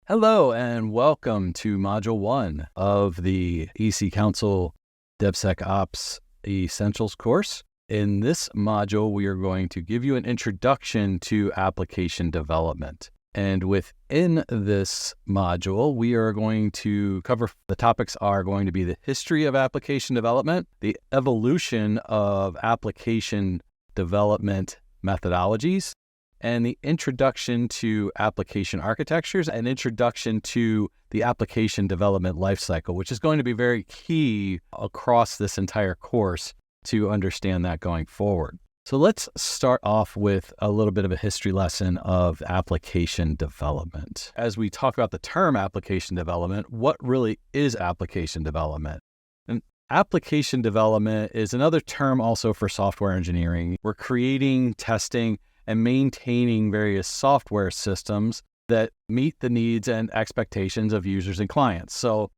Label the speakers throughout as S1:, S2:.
S1: Hello and welcome to Module 1 of the EC Council DevSecOps Essentials course. In this module, we are going to give you an introduction to application development. And within this module, we are going to cover the topics are going to be the history of application development, the evolution of application development methodologies, and the introduction to application architectures and introduction to the application development lifecycle, which is going to be very key across this entire course to understand that going forward. So let's start off with a little bit of a history lesson of application development. As we talk about the term application development, what really is application development? And application development is another term also for software engineering. We're creating, testing, and maintaining various software systems that meet the needs and expectations of users and clients. So,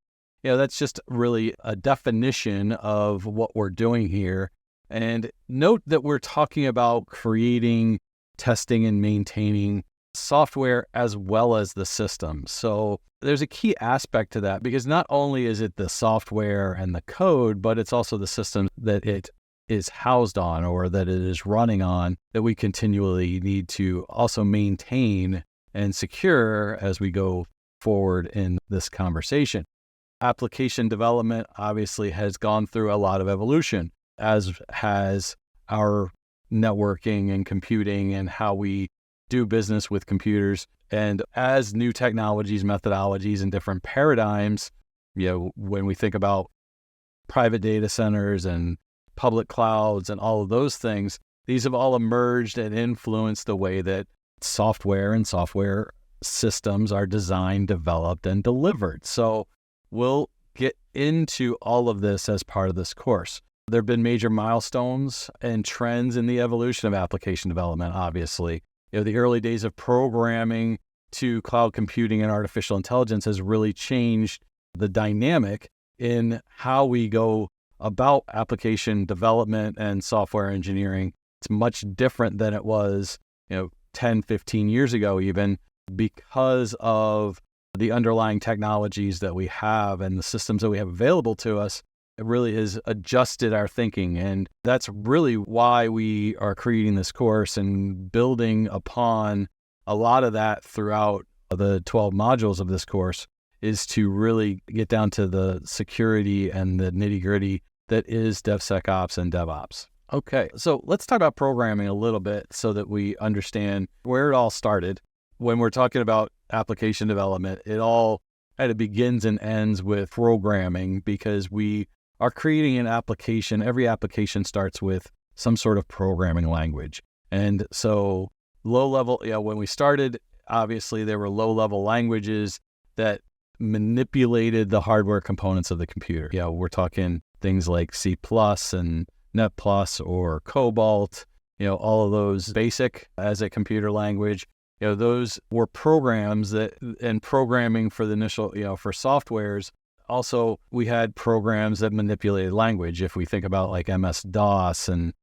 S1: that's just really a definition of what we're doing here. And note that we're talking about creating, testing, and maintaining software as well as the system. So there's a key aspect to that because not only is it the software and the code, but it's also the system that it is housed on or that it is running on that we continually need to also maintain and secure as we go forward in this conversation. Application development obviously has gone through a lot of evolution, as has our networking and computing and how we do business with computers. And as new technologies, methodologies, and different paradigms, when we think about private data centers and public clouds and all of those things, these have all emerged and influenced the way that software and software systems are designed, developed, and delivered. So we'll get into all of this as part of this course. There have been major milestones and trends in the evolution of application development, obviously. The early days of programming to cloud computing and artificial intelligence has really changed the dynamic in how we go about application development and software engineering. It's much different than it was, 10, 15 years ago, even because of the underlying technologies that we have and the systems that we have available to us. It really has adjusted our thinking. And that's really why we are creating this course and building upon a lot of that throughout the 12 modules of this course is to really get down to the security and the nitty-gritty that is DevSecOps and DevOps. Okay, so let's talk about programming a little bit so that we understand where it all started. When we're talking about application development, it all kind of begins and ends with programming because we are creating an application. Every application starts with some sort of programming language. And so low level, when we started, obviously there were low level languages that manipulated the hardware components of the computer. We're talking things like C+ and Net+ or Cobalt, all of those basic as a computer language. Those were programs and programming for the initial, for softwares. Also, we had programs that manipulated language. If we think about like MS-DOS and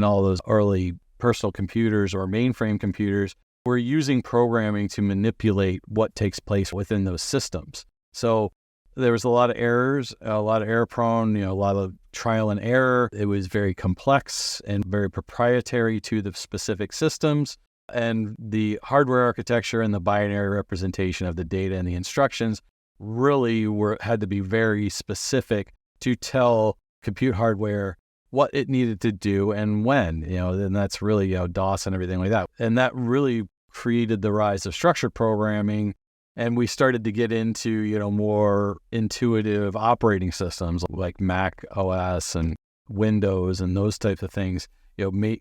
S1: all those early personal computers or mainframe computers, we're using programming to manipulate what takes place within those systems. So there was a lot of errors, a lot of error prone, a lot of trial and error. It was very complex and very proprietary to the specific systems. And the hardware architecture and the binary representation of the data and the instructions really had to be very specific to tell compute hardware what it needed to do and when, and that's really, DOS and everything like that. And that really created the rise of structured programming. And we started to get into, more intuitive operating systems like Mac OS and Windows and those types of things,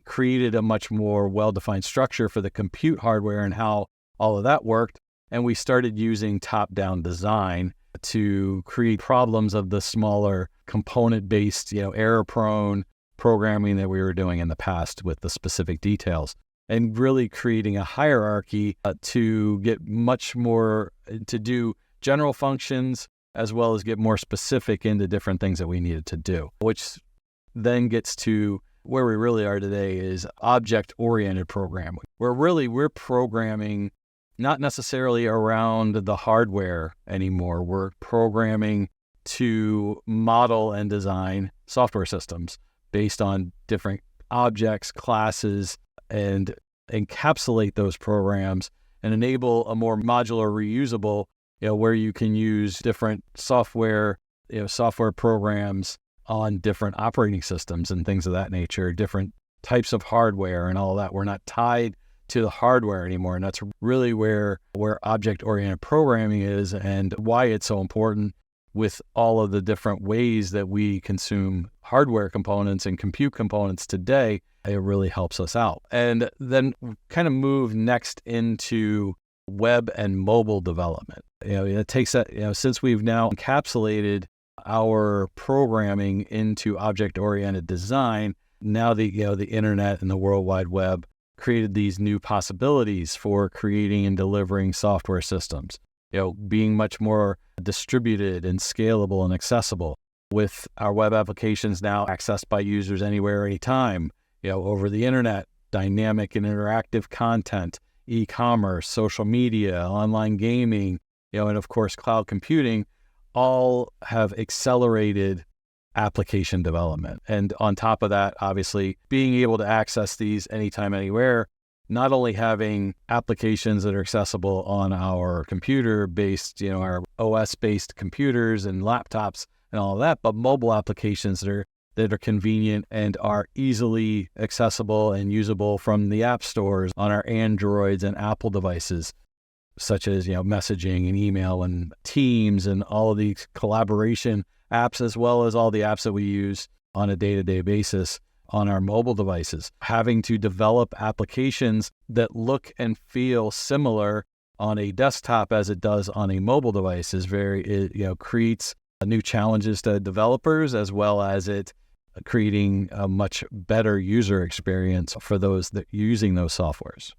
S1: created a much more well-defined structure for the compute hardware and how all of that worked. And we started using top-down design to create problems of the smaller component-based, error-prone programming that we were doing in the past with the specific details. And really creating a hierarchy to get much more, to do general functions as well as get more specific into different things that we needed to do, which then gets to where we really are today is object-oriented programming, where really we're programming not necessarily around the hardware anymore. We're programming to model and design software systems based on different objects, classes, and encapsulate those programs and enable a more modular, reusable, where you can use different software programs on different operating systems and things of that nature, different types of hardware and all that. We're not tied to the hardware anymore. And that's really where object-oriented programming is and why it's so important with all of the different ways that we consume hardware components and compute components today. It really helps us out. And then kind of move next into web and mobile development. It takes that, since we've now encapsulated our programming into object-oriented design, now the internet and the World Wide Web created these new possibilities for creating and delivering software systems, being much more distributed and scalable and accessible, with our web applications now accessed by users anywhere, anytime, over the internet, dynamic and interactive content, e-commerce, social media, online gaming, and of course, cloud computing, all have accelerated application development. And on top of that, obviously, being able to access these anytime, anywhere, not only having applications that are accessible on our computer-based, our OS-based computers and laptops and all of that, but mobile applications that are convenient and are easily accessible and usable from the app stores on our Androids and Apple devices, such as, messaging and email and Teams and all of these collaboration apps, as well as all the apps that we use on a day-to-day basis on our mobile devices. Having to develop applications that look and feel similar on a desktop as it does on a mobile device creates new challenges to developers, as well as it creating a much better user experience for those that using those softwares.